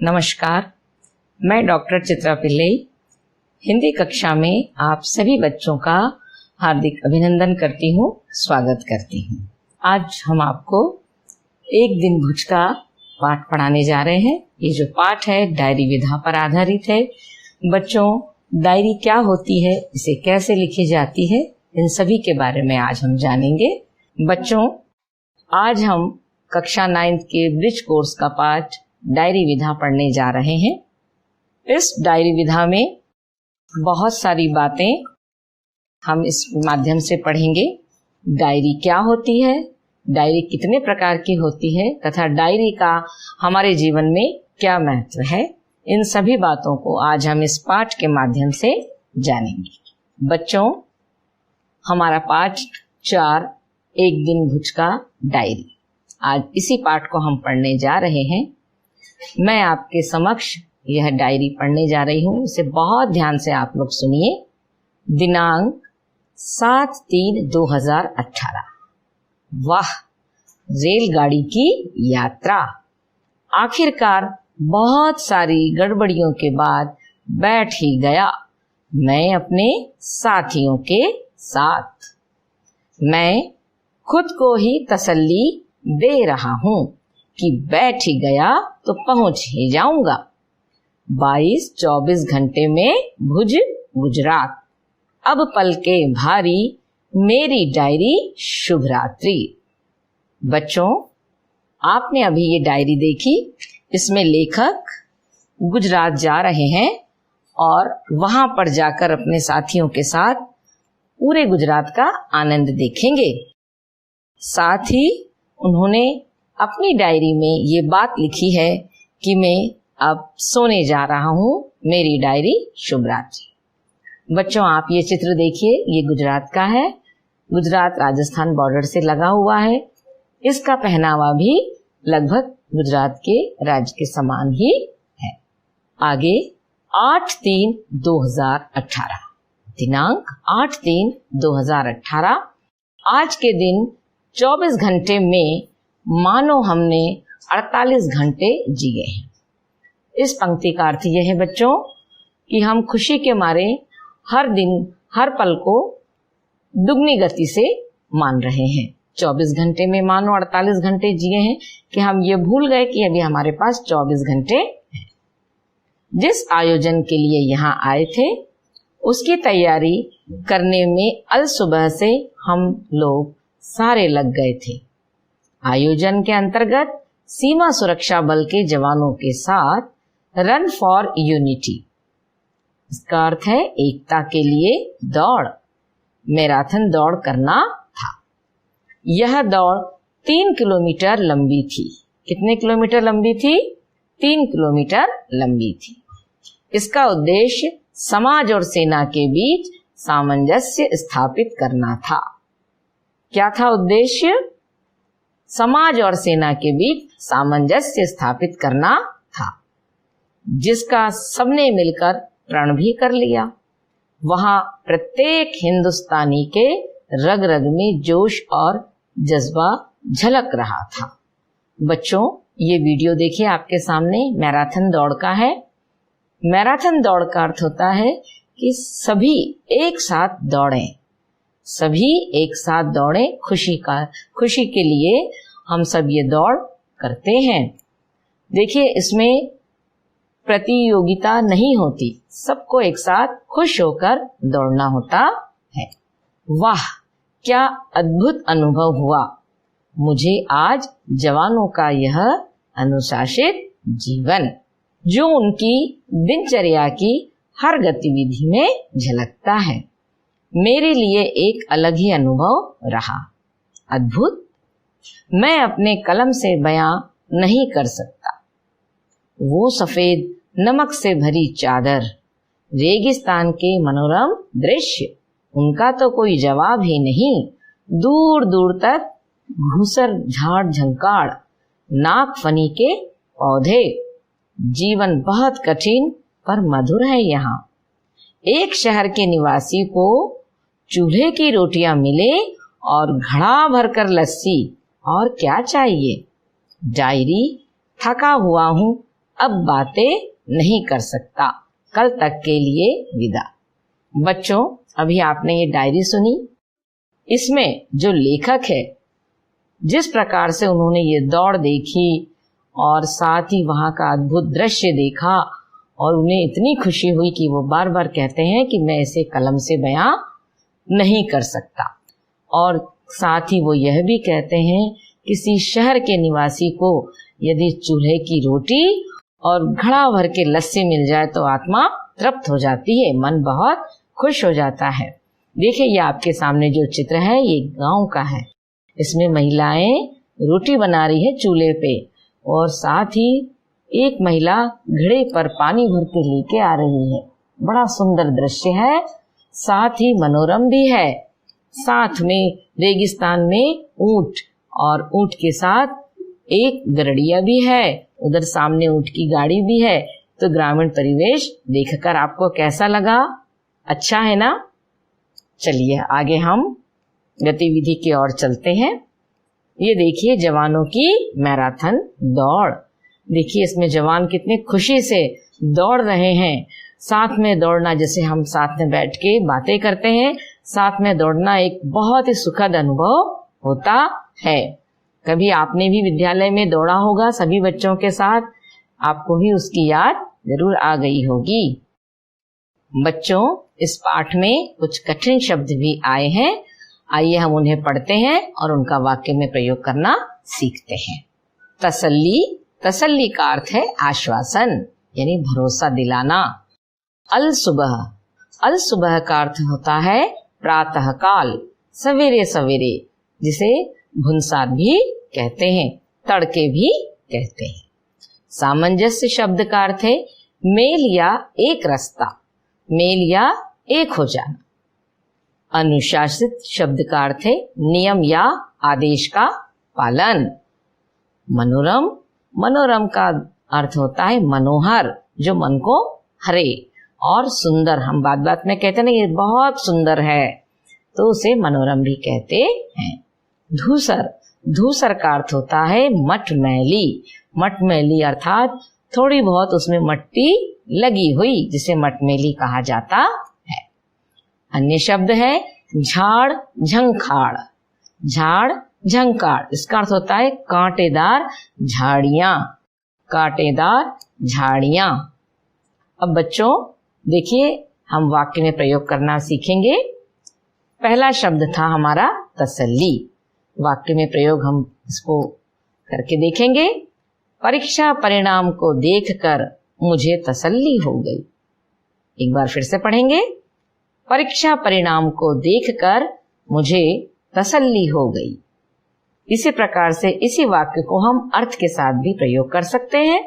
नमस्कार, मैं डॉक्टर चित्रा पिल्ले हिंदी कक्षा में आप सभी बच्चों का हार्दिक अभिनंदन करती हूँ, स्वागत करती हूँ। आज हम आपको एक दिन भुज का पाठ पढ़ाने जा रहे हैं। ये जो पाठ है डायरी विधा पर आधारित है। बच्चों, डायरी क्या होती है, इसे कैसे लिखी जाती है, इन सभी के बारे में आज हम जानेंगे। बच्चों, आज हम कक्षा 9 के ब्रिज कोर्स का पाठ डायरी विधा पढ़ने जा रहे हैं। इस डायरी विधा में बहुत सारी बातें हम इस माध्यम से पढ़ेंगे। डायरी क्या होती है, डायरी कितने प्रकार की होती है तथा डायरी का हमारे जीवन में क्या महत्व है, इन सभी बातों को आज हम इस पाठ के माध्यम से जानेंगे। बच्चों, हमारा पाठ 4 एक दिन भुज का डायरी, आज इसी पाठ को हम पढ़ने जा रहे हैं। मैं आपके समक्ष यह डायरी पढ़ने जा रही हूँ, इसे बहुत ध्यान से आप लोग सुनिए। दिनांक 7/3/2018। वाह, रेलगाड़ी की यात्रा। आखिरकार बहुत सारी गड़बड़ियों के बाद बैठ ही गया मैं अपने साथियों के साथ। मैं खुद को ही तसल्ली दे रहा हूँ कि बैठ ही गया तो पहुंच ही जाऊंगा। 22-24 घंटे में भुज गुजरात। अब पलके भारी मेरी डायरी शुभ रात्रि। बच्चों, आपने अभी ये डायरी देखी। इसमें लेखक गुजरात जा रहे हैं और वहां पर जाकर अपने साथियों के साथ पूरे गुजरात का आनंद देखेंगे। साथ ही उन्होंने अपनी डायरी में ये बात लिखी है कि मैं अब सोने जा रहा हूँ, मेरी डायरी शुभ रात्रि। बच्चों, आप ये चित्र देखिए, ये गुजरात का है। गुजरात राजस्थान बॉर्डर से लगा हुआ है। इसका पहनावा भी लगभग गुजरात के राज्य के समान ही है। आगे 8/3/2018, दिनांक 8/3/2018। आज के दिन 24 घंटे में मानो हमने 48 घंटे जिए हैं। इस पंक्ति का अर्थ यह है बच्चों कि हम खुशी के मारे हर दिन हर पल को दुगनी गति से मान रहे हैं। 24 घंटे में मानो 48 घंटे जिए हैं कि हम ये भूल गए कि अभी हमारे पास 24 घंटे हैं। जिस आयोजन के लिए यहाँ आए थे उसकी तैयारी करने में अल सुबह से हम लोग सारे लग गए थे। आयोजन के अंतर्गत सीमा सुरक्षा बल के जवानों के साथ रन फॉर यूनिटी, इसका अर्थ है एकता के लिए दौड़, मैराथन दौड़ करना था। यह दौड़ 3 किलोमीटर लंबी थी। कितने किलोमीटर लंबी थी? 3 किलोमीटर लंबी थी। इसका उद्देश्य समाज और सेना के बीच सामंजस्य स्थापित करना था। क्या था उद्देश्य? समाज और सेना के बीच सामंजस्य स्थापित करना था, जिसका सबने मिलकर प्रण भी कर लिया। वहां प्रत्येक हिंदुस्तानी के रग रग में जोश और जज्बा झलक रहा था। बच्चों, ये वीडियो देखिए आपके सामने, मैराथन दौड़ का है। मैराथन दौड़ का अर्थ होता है कि सभी एक साथ दौड़ें, सभी एक साथ दौड़ें। खुशी के लिए हम सब ये दौड़ करते हैं। देखिए, इसमें प्रतियोगिता नहीं होती, सबको एक साथ खुश होकर दौड़ना होता है। वाह, क्या अद्भुत अनुभव हुआ मुझे आज जवानों का यह अनुशासित जीवन, जो उनकी दिनचर्या की हर गतिविधि में झलकता है। मेरे लिए एक अलग ही अनुभव रहा। अद्भुत, मैं अपने कलम से बयां नहीं कर सकता। वो सफेद नमक से भरी चादर, रेगिस्तान के मनोरम दृश्य, उनका तो कोई जवाब ही नहीं। दूर दूर तक घूसर झाड़ झंकाड़, नागफनी के पौधे। जीवन बहुत कठिन पर मधुर है यहाँ। एक शहर के निवासी को चूल्हे की रोटियां मिले और घड़ा भरकर लस्सी, और क्या चाहिए। डायरी, थका हुआ हूँ, अब बातें नहीं कर सकता, कल तक के लिए विदा। बच्चों, अभी आपने ये डायरी सुनी। इसमें जो लेखक है, जिस प्रकार से उन्होंने ये दौड़ देखी और साथ ही वहां का अद्भुत दृश्य देखा और उन्हें इतनी खुशी हुई कि वो बार बार कहते हैं कि मैं इसे कलम से बयां नहीं कर सकता। और साथ ही वो यह भी कहते हैं, किसी शहर के निवासी को यदि चूल्हे की रोटी और घड़ा भर के लस्सी मिल जाए तो आत्मा तृप्त हो जाती है, मन बहुत खुश हो जाता है। देखिए, ये आपके सामने जो चित्र है ये गांव का है। इसमें महिलाएं रोटी बना रही है चूल्हे पे और साथ ही एक महिला घड़े पर पानी भर के लेके आ रही है। बड़ा सुंदर दृश्य है, साथ ही मनोरम भी है। साथ में रेगिस्तान में ऊंट और ऊंट के साथ एक गरड़िया भी है, उधर सामने ऊंट की गाड़ी भी है। तो ग्रामीण परिवेश देखकर आपको कैसा लगा? अच्छा है ना? चलिए आगे हम गतिविधि की ओर चलते हैं। ये देखिए जवानों की मैराथन दौड़। देखिए इसमें जवान कितने खुशी से दौड़ रहे हैं। साथ में दौड़ना, जैसे हम साथ में बैठ के बातें करते हैं, साथ में दौड़ना एक बहुत ही सुखद अनुभव होता है। कभी आपने भी विद्यालय में दौड़ा होगा सभी बच्चों के साथ, आपको भी उसकी याद जरूर आ गई होगी। बच्चों, इस पाठ में कुछ कठिन शब्द भी आए हैं। आइए हम उन्हें पढ़ते हैं और उनका वाक्य में प्रयोग करना सीखते हैं। तसल्ली, तसल्ली का अर्थ है आश्वासन यानी भरोसा दिलाना। अल सुबह, अल सुबह का अर्थ होता है प्रातः काल, सवेरे सवेरे, जिसे भुनसार भी कहते हैं, तड़के भी कहते हैं। सामंजस्य शब्द का अर्थ है मेल या एक रास्ता, मेल या एक हो जाना। अनुशासित शब्द का अर्थ है नियम या आदेश का पालन। मनोरम, मनोरम का अर्थ होता है मनोहर, जो मन को हरे। और सुंदर, हम बात बात में कहते हैं ना ये बहुत सुंदर है, तो उसे मनोरम भी कहते हैं। धूसर, धूसर का अर्थ होता है मटमैली, मटमैली अर्थात थोड़ी बहुत उसमें मट्टी लगी हुई, जिसे मटमैली कहा जाता है। अन्य शब्द है झाड़ झंखाड़, झाड़ झंखाड़, इसका अर्थ होता है कांटेदार झाड़ियां, कांटेदार झाड़ियां। अब बच्चों देखिए, हम वाक्य में प्रयोग करना सीखेंगे। पहला शब्द था हमारा तसल्ली। वाक्य में प्रयोग हम इसको करके देखेंगे। परीक्षा परिणाम को देखकर मुझे तसल्ली हो गई। एक बार फिर से पढ़ेंगे। परीक्षा परिणाम को देखकर मुझे तसल्ली हो गई। इसी प्रकार से इसी वाक्य को हम अर्थ के साथ भी प्रयोग कर सकते हैं।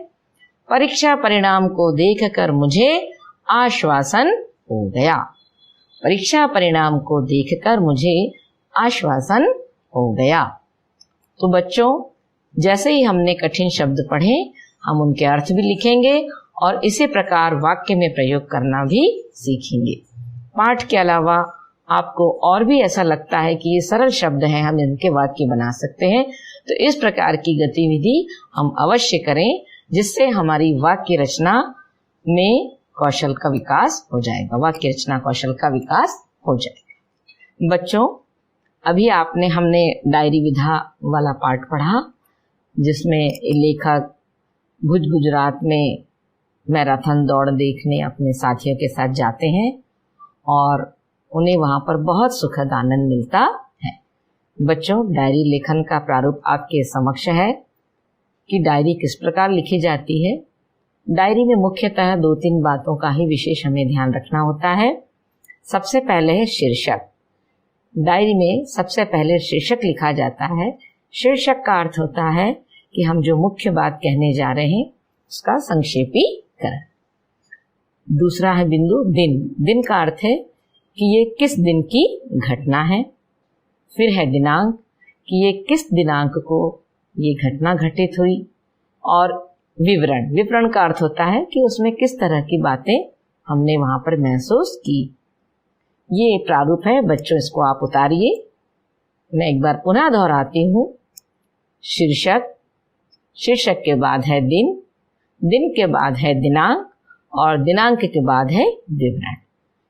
परीक्षा परिणाम को देखकर मुझे आश्वासन हो गया। परीक्षा परिणाम को देखकर मुझे आश्वासन हो गया। तो बच्चों, जैसे ही हमने कठिन शब्द पढ़े, हम उनके अर्थ भी लिखेंगे और इसी प्रकार वाक्य में प्रयोग करना भी सीखेंगे। पाठ के अलावा आपको और भी ऐसा लगता है कि ये सरल शब्द हैं, हम इनके वाक्य बना सकते हैं, तो इस प्रकार की गतिविधि हम अवश्य करें, जिससे हमारी वाक्य रचना में कौशल का विकास हो जाएगा, वाक्य रचना कौशल का विकास हो जाएगा। बच्चों, अभी हमने डायरी विधा वाला पाठ पढ़ा, जिसमें लेखक भुज गुजरात में मैराथन दौड़ देखने अपने साथियों के साथ जाते हैं और उन्हें वहां पर बहुत सुखद आनंद मिलता है। बच्चों, डायरी लेखन का प्रारूप आपके समक्ष है कि डायरी किस प्रकार लिखी जाती है। डायरी में मुख्यतः 2-3 बातों का ही विशेष हमें ध्यान रखना होता है। सबसे पहले है शीर्षक। डायरी में सबसे पहले शीर्षक लिखा जाता है। शीर्षक का अर्थ होता है कि हम जो मुख्य बात कहने जा रहे हैं उसका संक्षेपीकरण। दूसरा है बिंदु दिन। दिन का अर्थ है कि ये किस दिन की घटना है। फिर है दिनांक, कि ये किस दिनांक को ये घटना घटित हुई। और विवरण, विवरण का अर्थ होता है कि उसमें किस तरह की बातें हमने वहां पर महसूस की। ये प्रारूप है बच्चों, इसको आप उतारिए। मैं एक बार पुनः दोहराती हूँ। शीर्षक, शीर्षक के बाद है दिन, दिन के बाद है दिनांक और दिनांक के बाद है विवरण।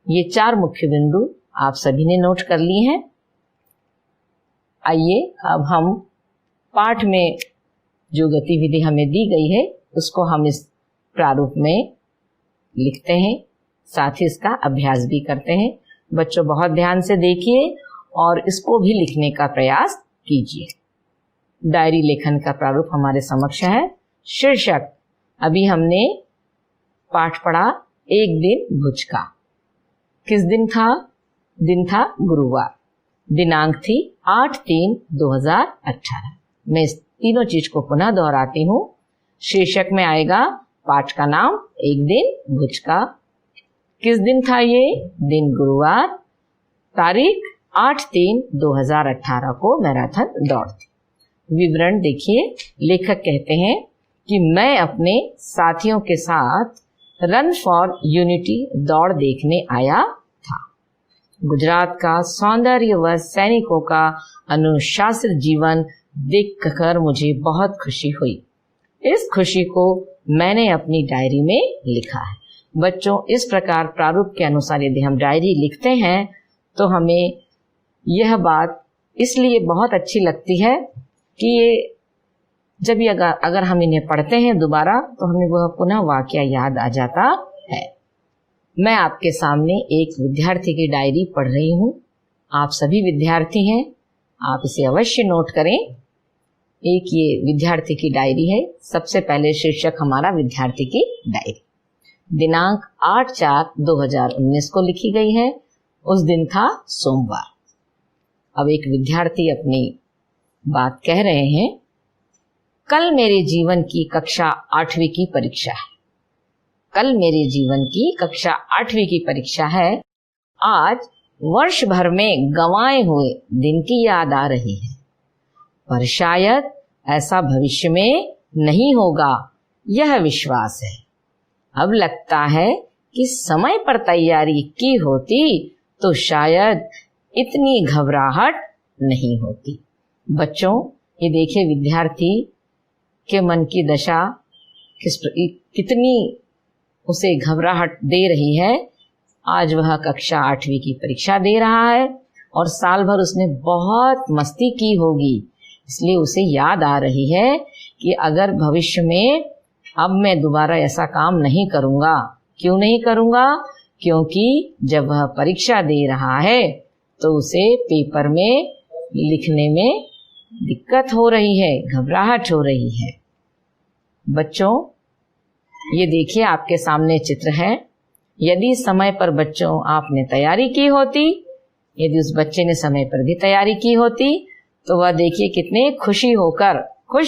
ये 4 मुख्य बिंदु आप सभी ने नोट कर लिए हैं। आइए अब हम पाठ में जो गतिविधि हमें दी गई है उसको हम इस प्रारूप में लिखते हैं, साथ ही इसका अभ्यास भी करते हैं। बच्चों बहुत ध्यान से देखिए और इसको भी लिखने का प्रयास कीजिए। डायरी लेखन का प्रारूप हमारे समक्ष है। शीर्षक, अभी हमने पाठ पढ़ा एक दिन भुज का। किस दिन था? दिन था गुरुवार। दिनांक थी 8/3/2018। मैं इस तीनों चीज को पुनः दोहराती हूँ। शीर्षक में आएगा पाठ का नाम एक दिन भुज का। किस दिन था ये? दिन गुरुवार। तारीख 8/3/2018 को मैराथन दौड़ थी। विवरण देखिए, लेखक कहते हैं कि मैं अपने साथियों के साथ रन फॉर यूनिटी दौड़ देखने आया था। गुजरात का सौंदर्य व सैनिकों का अनुशासित जीवन देखकर मुझे बहुत खुशी हुई। इस खुशी को मैंने अपनी डायरी में लिखा है। बच्चों, इस प्रकार प्रारूप के अनुसार यदि हम डायरी लिखते हैं तो हमें यह बात इसलिए बहुत अच्छी लगती है कि ये जब ये अगर हम इन्हें पढ़ते हैं दोबारा तो हमें वह पुनः वाकया याद आ जाता है। मैं आपके सामने एक विद्यार्थी की डायरी पढ़ रही हूँ। आप सभी विद्यार्थी हैं, आप इसे अवश्य नोट करें। एक ये विद्यार्थी की डायरी है। सबसे पहले शीर्षक हमारा विद्यार्थी की डायरी। दिनांक 8/4/2019 को लिखी गई है। उस दिन था सोमवार। अब एक विद्यार्थी अपनी बात कह रहे हैं। कल मेरे जीवन की कक्षा 8वीं की परीक्षा है। कल मेरे जीवन की कक्षा 8वीं की परीक्षा है। आज वर्ष भर में गंवाए हुए दिन की याद आ रही है, पर शायद ऐसा भविष्य में नहीं होगा, यह विश्वास है। अब लगता है कि समय पर तैयारी की होती तो शायद इतनी घबराहट नहीं होती। बच्चों, ये देखिए विद्यार्थी के मन की दशा कितनी उसे घबराहट दे रही है। आज वह कक्षा 8वीं की परीक्षा दे रहा है और साल भर उसने बहुत मस्ती की होगी, इसलिए उसे याद आ रही है कि अगर भविष्य में अब मैं दोबारा ऐसा काम नहीं करूंगा। क्यों नहीं करूंगा? क्योंकि जब वह परीक्षा दे रहा है तो उसे पेपर में लिखने में दिक्कत हो रही है, घबराहट हो रही है। बच्चों, ये देखिए आपके सामने चित्र है। यदि समय पर बच्चों आपने तैयारी की होती, यदि उस बच्चे ने समय पर भी तैयारी की होती तो वह देखिए कितने खुश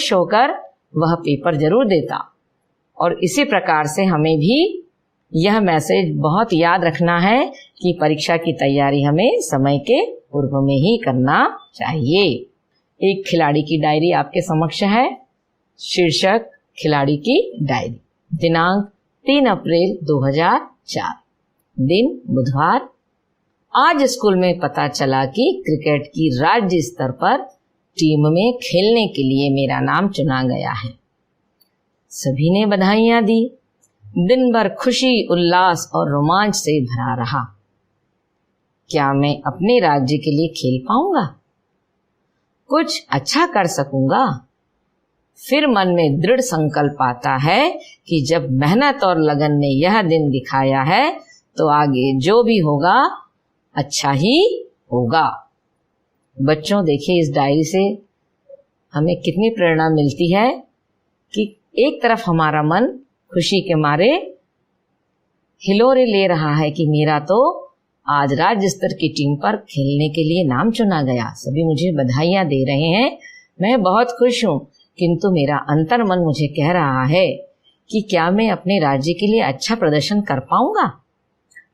होकर वह पेपर जरूर देता। और इसी प्रकार से हमें भी यह मैसेज बहुत याद रखना है कि परीक्षा की तैयारी हमें समय के पूर्व में ही करना चाहिए। एक खिलाड़ी की डायरी आपके समक्ष है। शीर्षक, खिलाड़ी की डायरी। दिनांक 3 अप्रैल 2004। दिन बुधवार। आज स्कूल में पता चला कि क्रिकेट की राज्य स्तर पर टीम में खेलने के लिए मेरा नाम चुना गया है। सभी ने बधाइयां दी। दिन भर खुशी, उल्लास और रोमांच से भरा रहा। क्या मैं अपने राज्य के लिए खेल पाऊंगा? कुछ अच्छा कर सकूंगा? फिर मन में दृढ़ संकल्प आता है कि जब मेहनत और लगन ने यह दिन दिखाया है तो आगे जो भी होगा अच्छा ही होगा। बच्चों, देखिए इस डायरी से हमें कितनी प्रेरणा मिलती है कि एक तरफ हमारा मन खुशी के मारे हिलोरे ले रहा है कि मेरा तो आज राज्य स्तर की टीम पर खेलने के लिए नाम चुना गया। सभी मुझे बधाइयां दे रहे हैं, मैं बहुत खुश हूँ, किंतु मेरा अंतर मन मुझे कह रहा है कि क्या मैं अपने राज्य के लिए अच्छा प्रदर्शन कर पाऊंगा।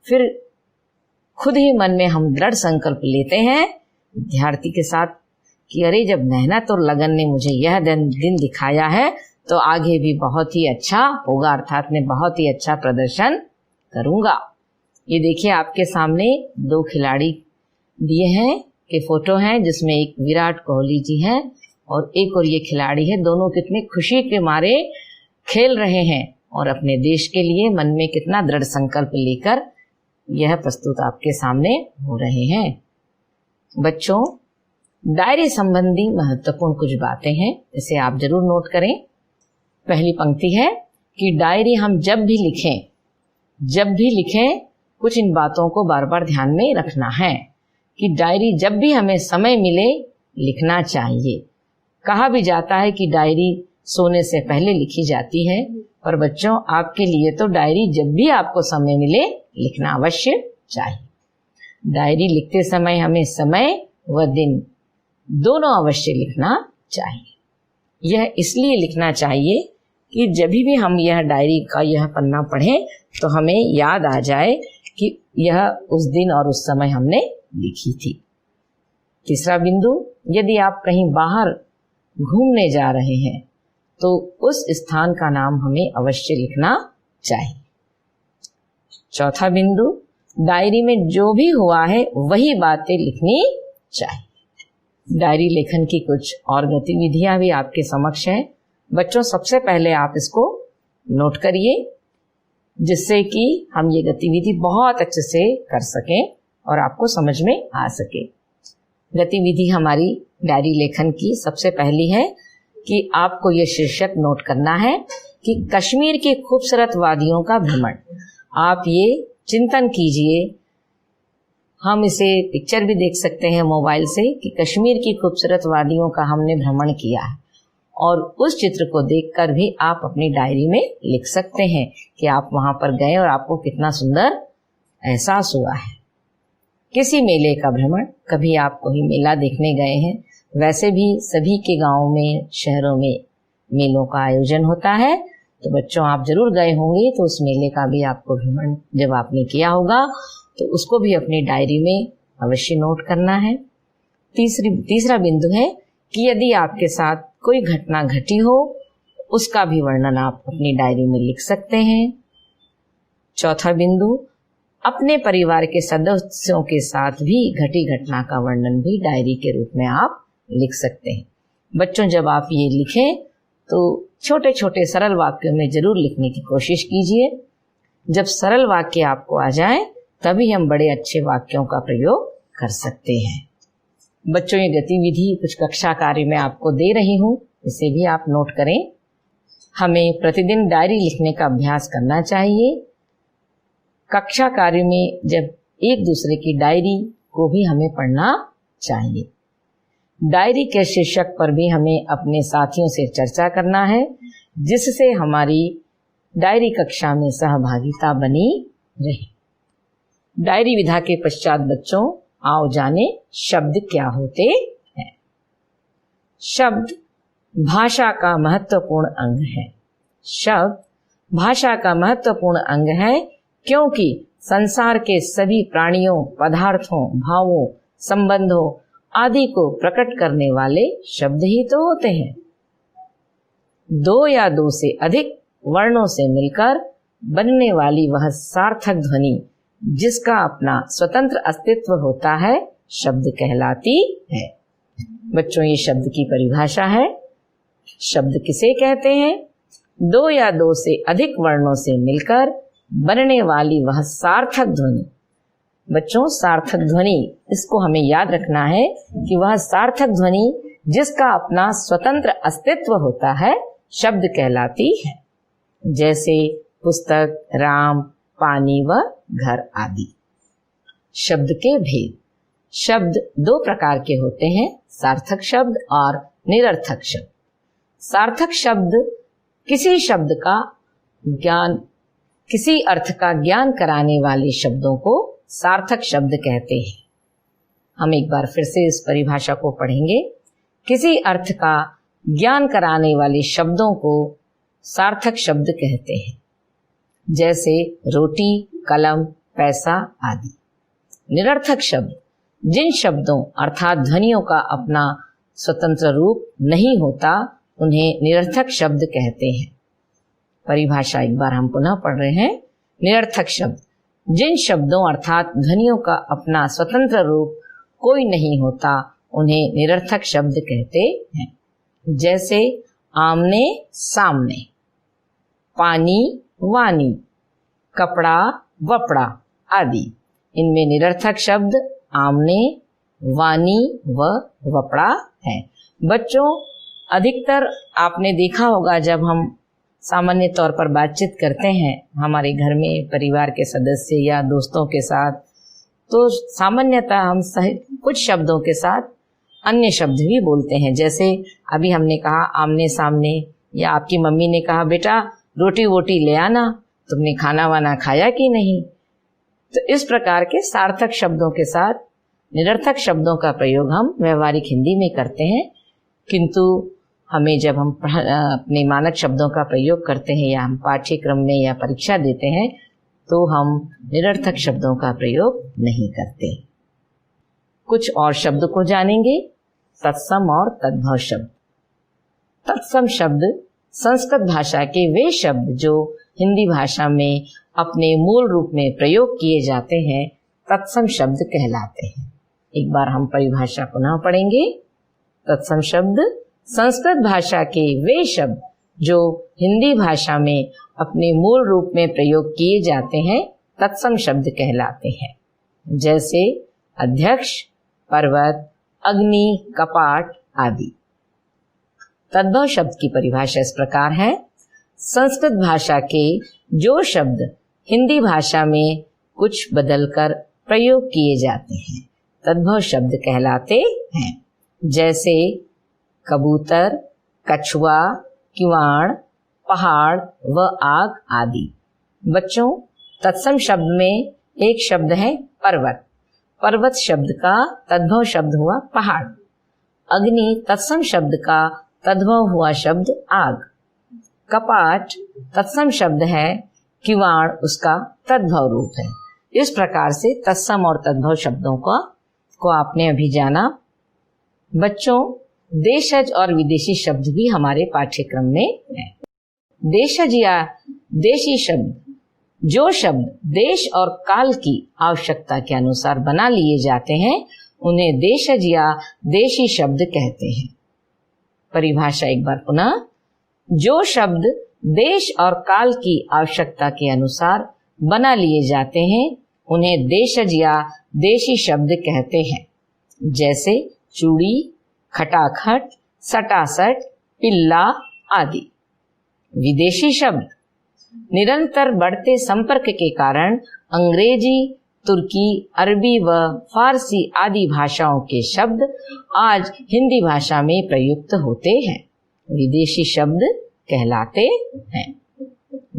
फिर खुद ही मन में हम दृढ़ संकल्प लेते हैं विद्यार्थी के साथ कि अरे जब मेहनत और लगन ने मुझे यह दिन दिखाया है तो आगे भी बहुत ही अच्छा होगा, अर्थात मैं बहुत ही अच्छा प्रदर्शन करूंगा। ये देखिए आपके सामने 2 खिलाड़ी दिए हैं के फोटो हैं, जिसमें एक विराट कोहली जी हैं और एक और ये खिलाड़ी है। दोनों कितने खुशी के मारे खेल रहे हैं। और अपने देश के लिए मन में कितना दृढ़ संकल्प लेकर यह प्रस्तुत आपके सामने हो रहे हैं। बच्चों, डायरी संबंधी महत्वपूर्ण कुछ बातें हैं, इसे आप जरूर नोट करें। पहली पंक्ति है कि डायरी हम जब भी लिखें कुछ इन बातों को बार बार ध्यान में रखना है कि डायरी जब भी हमें समय मिले लिखना चाहिए। कहा भी जाता है कि डायरी सोने से पहले लिखी जाती है, पर बच्चों आपके लिए तो डायरी जब भी आपको समय मिले लिखना अवश्य चाहिए। डायरी लिखते समय हमें समय व दिन दोनों अवश्य लिखना चाहिए। यह इसलिए लिखना चाहिए कि जब भी हम यह डायरी का यह पन्ना पढ़ें तो हमें याद आ जाए कि यह उस दिन और उस समय हमने लिखी थी। तीसरा बिंदु, यदि आप कहीं बाहर घूमने जा रहे हैं तो उस स्थान का नाम हमें अवश्य लिखना चाहिए। चौथा बिंदु, डायरी में जो भी हुआ है वही बातें लिखनी चाहिए। डायरी लेखन की कुछ और गतिविधियां भी आपके समक्ष हैं। बच्चों, सबसे पहले आप इसको नोट करिए जिससे कि हम ये गतिविधि बहुत अच्छे से कर सकें और आपको समझ में आ सके। गतिविधि हमारी डायरी लेखन की सबसे पहली है कि आपको ये शीर्षक नोट करना है कि कश्मीर की खूबसूरत वादियों का भ्रमण। आप ये चिंतन कीजिए, हम इसे पिक्चर भी देख सकते हैं मोबाइल से कि कश्मीर की खूबसूरत वादियों का हमने भ्रमण किया है, और उस चित्र को देखकर भी आप अपनी डायरी में लिख सकते हैं कि आप वहां पर गए और आपको कितना सुंदर एहसास हुआ है। किसी मेले का भ्रमण, कभी आप कोई मेला देखने गए हैं, वैसे भी सभी के गांवों में शहरों में मेलों का आयोजन होता है, तो बच्चों आप जरूर गए होंगे, तो उस मेले का भी आपको भ्रमण जब आपने किया होगा तो उसको भी अपनी डायरी में अवश्य नोट करना है। तीसरा बिंदु है कि यदि आपके साथ कोई घटना घटी हो उसका भी वर्णन आप अपनी डायरी में लिख सकते हैं। चौथा बिंदु, अपने परिवार के सदस्यों के साथ भी घटी घटना का वर्णन भी डायरी के रूप में आप लिख सकते हैं। बच्चों, जब आप ये लिखें तो छोटे छोटे सरल वाक्यों में जरूर लिखने की कोशिश कीजिए। जब सरल वाक्य आपको आ जाए तभी हम बड़े अच्छे वाक्यों का प्रयोग कर सकते हैं। बच्चों, ये गतिविधि कुछ कक्षा कार्य में आपको दे रही हूँ, इसे भी आप नोट करें। हमें प्रतिदिन डायरी लिखने का अभ्यास करना चाहिए। कक्षा कार्य में जब एक दूसरे की डायरी को भी हमें पढ़ना चाहिए। डायरी के शीर्षक पर भी हमें अपने साथियों से चर्चा करना है जिससे हमारी डायरी कक्षा में सहभागिता बनी रहे। डायरी विधा के पश्चात बच्चों आओ जाने शब्द क्या होते हैं। शब्द भाषा का महत्वपूर्ण अंग है। शब्द भाषा का महत्वपूर्ण अंग है क्योंकि संसार के सभी प्राणियों, पदार्थों, भावों, संबंधों आदि को प्रकट करने वाले शब्द ही तो होते हैं। दो या दो से अधिक वर्णों से मिलकर बनने वाली वह सार्थक ध्वनि जिसका अपना स्वतंत्र अस्तित्व होता है शब्द कहलाती है। बच्चों, ये शब्द की परिभाषा है। शब्द किसे कहते हैं? दो या दो से अधिक वर्णों से मिलकर बनने वाली वह सार्थक ध्वनि। बच्चों, सार्थक ध्वनि, इसको हमें याद रखना है कि वह सार्थक ध्वनि जिसका अपना स्वतंत्र अस्तित्व होता है शब्द कहलाती है। जैसे पुस्तक, राम, पानी व घर आदि। शब्द के भेद। शब्द दो प्रकार के होते हैं, सार्थक शब्द और निरर्थक शब्द। सार्थक शब्द किसी शब्द का ज्ञान, किसी अर्थ का ज्ञान कराने वाले शब्दों को सार्थक शब्द कहते हैं। हम एक बार फिर से इस परिभाषा को पढ़ेंगे। किसी अर्थ का ज्ञान कराने वाले शब्दों को सार्थक शब्द कहते हैं, जैसे रोटी, कलम, पैसा आदि। निरर्थक शब्द जिन शब्दों अर्थात ध्वनियों का अपना स्वतंत्र रूप नहीं होता उन्हें निरर्थक शब्द कहते हैं। परिभाषा एक बार हम पुनः पढ़ रहे हैं। निरर्थक शब्द जिन शब्दों अर्थात ध्वनियों का अपना स्वतंत्र रूप कोई नहीं होता उन्हें निरर्थक शब्द कहते हैं। जैसे आमने सामने, पानी वानी, कपड़ा, वपड़ा आदि। इनमें निरर्थक शब्द आमने, वानी व वपड़ा है। बच्चों, अधिकतर आपने देखा होगा जब हम सामान्य तौर पर बातचीत करते हैं हमारे घर में परिवार के सदस्य या दोस्तों के साथ, तो सामान्यतः हम कुछ शब्दों के साथ अन्य शब्द भी बोलते हैं। जैसे अभी हमने कहा आमने सामने, या आपकी मम्मी ने कहा बेटा रोटी वोटी ले आना, तुमने खाना वाना खाया कि नहीं। तो इस प्रकार के सार्थक शब्दों के साथ निरर्थक शब्दों का प्रयोग हम व्यवहारिक हिंदी में करते हैं, किंतु हमें जब हम अपने मानक शब्दों का प्रयोग करते हैं या हम पाठ्यक्रम में या परीक्षा देते हैं तो हम निरर्थक शब्दों का प्रयोग नहीं करते। कुछ और शब्द को जानेंगे। तत्सम और तद्भव शब्द। तत्सम शब्द संस्कृत भाषा के वे शब्द जो हिंदी भाषा में अपने मूल रूप में प्रयोग किए जाते हैं तत्सम शब्द कहलाते हैं। एक बार हम परिभाषा पुनः पढ़ेंगे। तत्सम शब्द संस्कृत भाषा के वे शब्द जो हिंदी भाषा में अपने मूल रूप में प्रयोग किए जाते हैं तत्सम शब्द कहलाते हैं। जैसे अध्यक्ष, पर्वत, अग्नि, कपाट आदि। तद्भव शब्द की परिभाषा इस प्रकार है। संस्कृत भाषा के जो शब्द हिंदी भाषा में कुछ बदलकर प्रयोग किए जाते हैं तद्भव शब्द कहलाते हैं। जैसे कबूतर, कछुआ, किवाड़, पहाड़ व आग आदि। बच्चों, तत्सम शब्द में एक शब्द है पर्वत। पर्वत शब्द का तद्भव शब्द हुआ पहाड़। अग्नि तत्सम शब्द का तद्भव हुआ शब्द आग। कपाट तत्सम शब्द है, किवाड़ उसका तद्भव रूप है। इस प्रकार से तत्सम और तद्भव शब्दों को आपने अभी जाना। बच्चों, देशज और विदेशी शब्द भी हमारे पाठ्यक्रम में है। देशज या देशी शब्द जो शब्द देश और काल की आवश्यकता के अनुसार बना लिए जाते हैं उन्हें देशज या देशी शब्द कहते हैं। परिभाषा एक बार पुनः। जो शब्द देश और काल की आवश्यकता के अनुसार बना लिए जाते हैं उन्हें देशज या देशी शब्द कहते हैं। जैसे चूड़ी, खटाखट, सटासट, पिल्ला आदि। विदेशी शब्द निरंतर बढ़ते संपर्क के कारण अंग्रेजी, तुर्की, अरबी व फारसी आदि भाषाओं के शब्द आज हिंदी भाषा में प्रयुक्त होते हैं, विदेशी शब्द कहलाते हैं।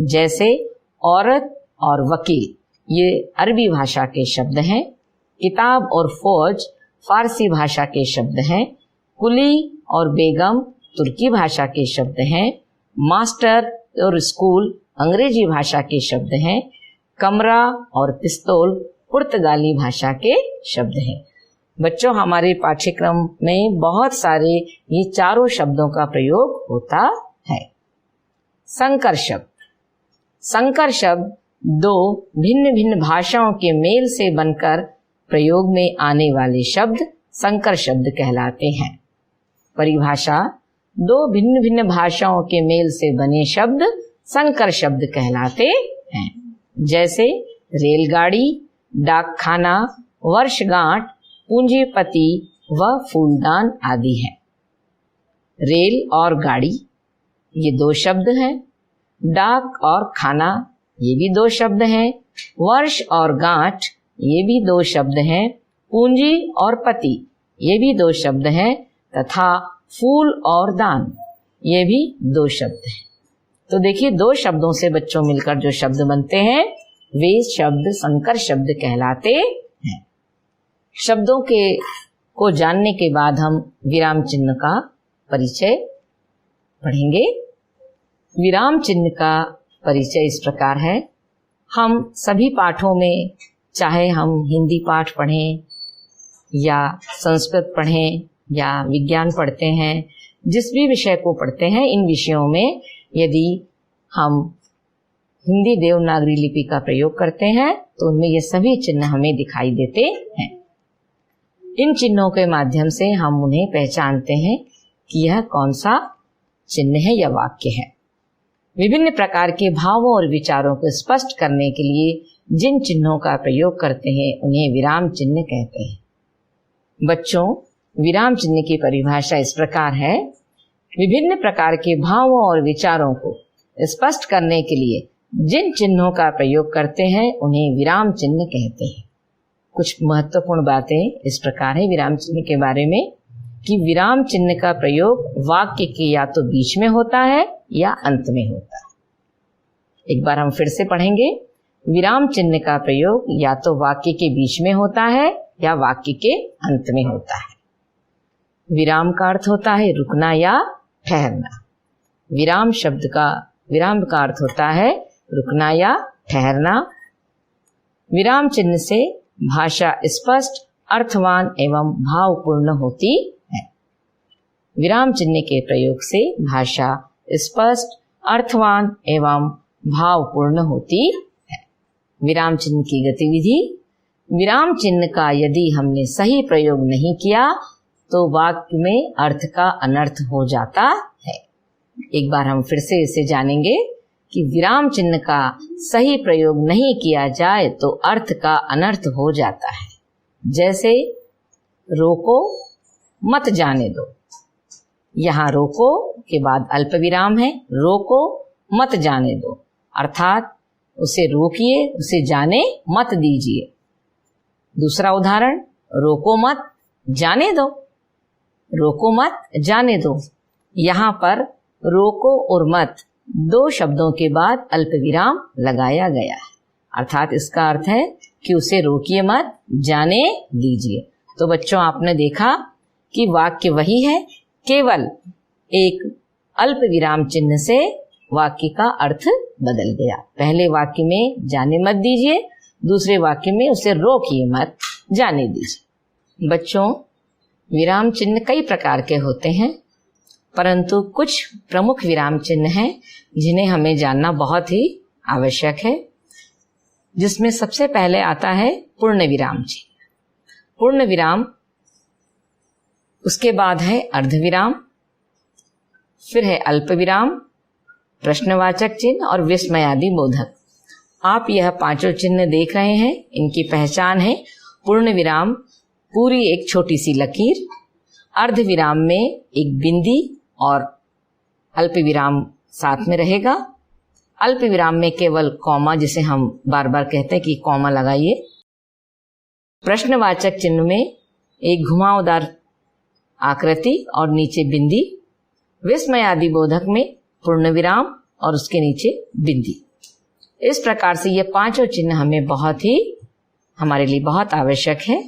जैसे औरत और वकील ये अरबी भाषा के शब्द हैं। किताब और फौज फारसी भाषा के शब्द हैं। कुली और बेगम तुर्की भाषा के शब्द हैं। मास्टर और स्कूल अंग्रेजी भाषा के शब्द हैं। कमरा और पिस्तौल पुर्तगाली भाषा के शब्द हैं। बच्चों, हमारे पाठ्यक्रम में बहुत सारे ये चारों शब्दों का प्रयोग होता है। संकर शब्द। संकर शब्द दो भिन्न भिन्न भाषाओं के मेल से बनकर प्रयोग में आने वाले शब्द संकर शब्द कहलाते हैं। परिभाषा, दो भिन्न भिन्न भाषाओं के मेल से बने शब्द संकर शब्द कहलाते हैं। जैसे रेलगाड़ी, डाकखाना, वर्षगांठ, पूंजीपति व फूलदान आदि हैं। रेल और गाड़ी ये दो शब्द हैं। डाक और खाना ये भी दो शब्द हैं। वर्ष और गांठ ये भी दो शब्द हैं। पूंजी और पति ये भी दो शब्द हैं तथा फूल और दान ये भी दो शब्द हैं। तो देखिए, दो शब्दों से बच्चों मिलकर जो शब्द बनते हैं वे शब्द संकर शब्द कहलाते हैं। शब्दों को जानने के बाद हम विराम चिन्ह का परिचय पढ़ेंगे। विराम चिन्ह का परिचय इस प्रकार है। हम सभी पाठों में, चाहे हम हिंदी पाठ पढ़ें या संस्कृत पढ़ें या विज्ञान पढ़ते हैं, जिस भी विषय को पढ़ते हैं, इन विषयों में यदि हम हिंदी देवनागरी लिपि का प्रयोग करते हैं तो उनमें ये सभी चिन्ह हमें दिखाई देते हैं। इन चिन्हों के माध्यम से हम उन्हें पहचानते हैं कि यह कौन सा चिन्ह है या वाक्य है। विभिन्न प्रकार के भावों और विचारों को स्पष्ट करने के लिए जिन चिन्हों का प्रयोग करते हैं उन्हें विराम चिन्ह कहते हैं। बच्चों, विराम चिन्ह की परिभाषा इस प्रकार है। विभिन्न प्रकार के भावों और विचारों को स्पष्ट करने के लिए जिन चिन्हों का प्रयोग करते हैं उन्हें विराम चिन्ह कहते हैं। कुछ महत्वपूर्ण बातें इस प्रकार है विराम चिन्ह के बारे में कि विराम चिन्ह का प्रयोग वाक्य के या तो बीच में होता है या अंत में होता है। एक बार हम फिर से पढ़ेंगे। विराम चिन्ह का प्रयोग या तो वाक्य के बीच में होता है या वाक्य के अंत में होता है। विराम का अर्थ होता है रुकना या ठहरना। विराम का अर्थ होता है रुकना या ठहरना। विराम चिन्ह से भाषा स्पष्ट, अर्थवान एवं भावपूर्ण होती है। विराम चिन्ह के प्रयोग से भाषा स्पष्ट, अर्थवान एवं भावपूर्ण होती है। विराम चिन्ह की गतिविधि। विराम चिन्ह का यदि हमने सही प्रयोग नहीं किया तो वाक्य में अर्थ का अनर्थ हो जाता है। एक बार हम फिर से इसे जानेंगे कि विराम चिन्ह का सही प्रयोग नहीं किया जाए तो अर्थ का अनर्थ हो जाता है। जैसे रोको मत जाने दो। यहाँ रोको के बाद अल्प विराम है, रोको मत जाने दो, अर्थात उसे रोकिए, उसे जाने मत दीजिए। दूसरा उदाहरण, रोको मत जाने दो। रोको मत जाने दो। यहाँ पर रोको और मत दो शब्दों के बाद अल्प विराम लगाया गया है, अर्थात इसका अर्थ है कि उसे रोकिए मत, जाने दीजिए। तो बच्चों, आपने देखा कि वाक्य वही है, केवल एक अल्प विराम चिन्ह से वाक्य का अर्थ बदल गया। पहले वाक्य में जाने मत दीजिए, दूसरे वाक्य में उसे रोकिए मत, जाने दीजिए। बच्चों, विराम चिन्ह कई प्रकार के होते हैं, परंतु कुछ प्रमुख विराम चिन्ह हैं जिन्हें हमें जानना बहुत ही आवश्यक है, जिसमें सबसे पहले आता है पूर्ण विराम चिन्ह। पूर्ण विराम, उसके बाद है अर्धविराम, फिर है अल्प विराम, प्रश्नवाचक चिन्ह और विस्मयादि बोधक। आप यह पांचों चिन्ह देख रहे हैं। इनकी पहचान है पूर्ण विराम पूरी एक छोटी सी लकीर, अर्धविराम में एक बिंदी और अल्प विराम साथ में रहेगा। अल्प विराम में केवल कॉमा, जिसे हम बार बार कहते हैं कि कॉमा लगाइए। प्रश्नवाचक चिन्ह में एक घुमावदार आकृति और नीचे बिंदी। विस्मयादि बोधक में पूर्ण विराम और उसके नीचे बिंदी। इस प्रकार से ये पांचों चिन्ह हमारे लिए बहुत आवश्यक है।